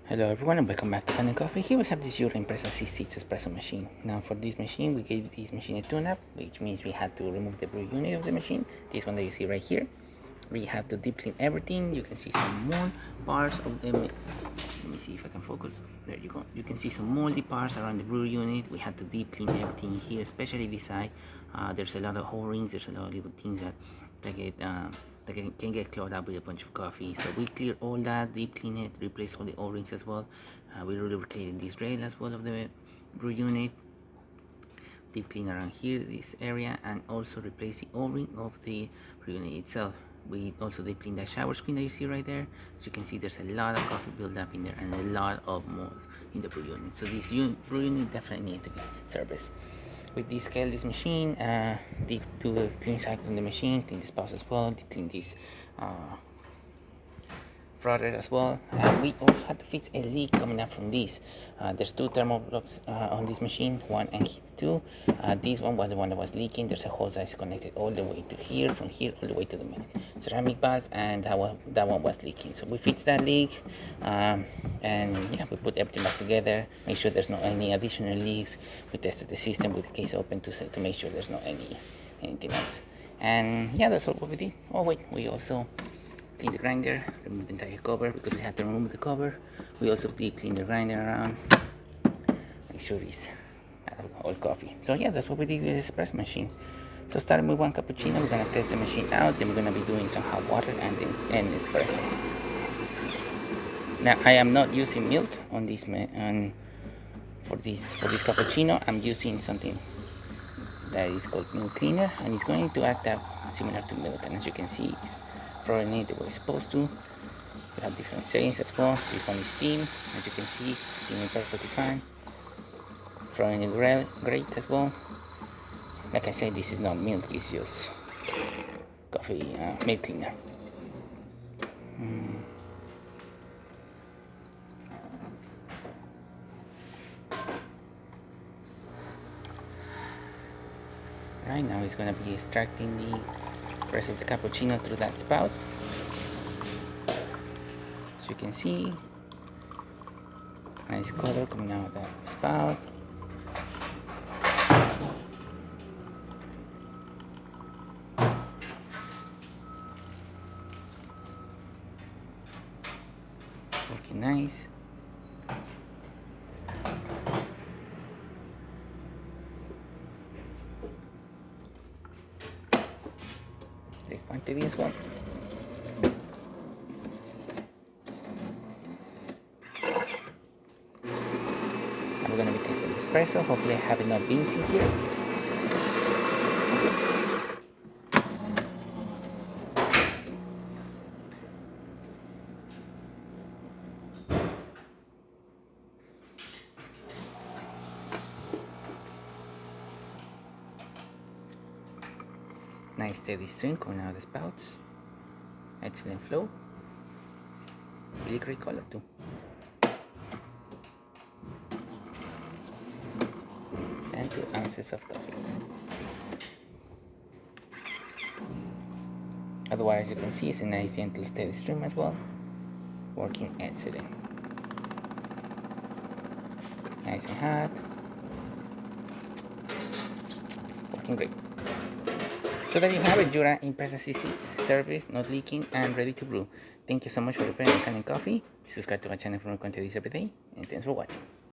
Hello everyone and welcome back to Kanen Coffee. Here we have this Jura Impresa C6 espresso machine. Now for this machine we gave this machine a tune-up, which means we had to remove the brew unit of the machine. This one that you see right here. We have to deep clean everything. You can see some mold parts of them. Let me see if I can focus. There you go. You can see some moldy parts around the brew unit. We had to deep clean everything here, especially this side. There's a lot of O-rings. There's a lot of little things that get that can get clogged up with a bunch of coffee. So we clear all that, deep clean it, replace all the O-rings as well. We lubricated this rail as well of the brew unit. Deep clean around here, this area, and also replace the O-ring of the brew unit itself. We also deep clean that shower screen that you see right there. As you can see, there's a lot of coffee built up in there and a lot of mold in the brew unit. So this brew unit definitely need to be serviced. With this scale, this machine, do a clean cycle on the machine, clean the spouse as well, clean this frother as well. We also had to fix a leak coming up from this. There's two thermal blocks on this machine, 1 and 2. This one was the one that was leaking. There's a hose that is connected all the way to here, from here all the way to the ceramic bag, and that one was leaking. So we fixed that leak, and yeah, we put everything back together, make sure there's not any additional leaks. We tested the system with the case open to make sure there's not anything else. And yeah, that's all what we did. Oh wait, we also clean the grinder, remove the entire cover because we had to remove the cover. We also deep clean the grinder around, make sure it's all coffee. So yeah, that's what we did with the espresso machine. So starting with 1 cappuccino, we're gonna test the machine out, then we're gonna be doing some hot water and then espresso. Now I am not using milk on this for this cappuccino. I'm using something that is called milk cleaner, and it's going to act up similar to milk, and as you can see, it's pouring it the way it's supposed to. We have different settings as well. This one is steam, as you can see, steaming perfectly fine. Throwing it great as well. Like I said, this is not milk, it's just coffee milk cleaner. Right now it's going to be extracting the rest of the cappuccino through that spout. As you can see, nice color coming out of that spout. Looking nice. To this one. I'm going to be testing espresso. Hopefully I have enough beans in here. Nice steady stream coming out of the spouts. Excellent flow. Really great color too. And 2 ounces of coffee. Otherwise, you can see it's a nice gentle steady stream as well. Working excellent. Nice and hot. Working great. So there you have it, Jura Impresa C6, service, not leaking, and ready to brew. Thank you so much for preparing Kanen Coffee. Subscribe to my channel for more content every day, and thanks for watching.